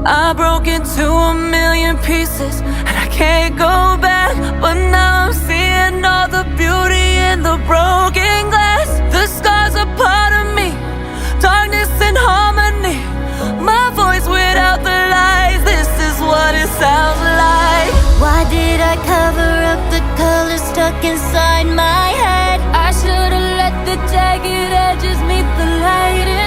I broke into a million pieces and I can't go back. But now I'm seeing all the beauty in the broken glass. The scars are part of me, darkness and harmony. My voice without the lies, this is what it sounds like. Why did I cover up the colors stuck inside my head? I should've let the jagged edges meet the light.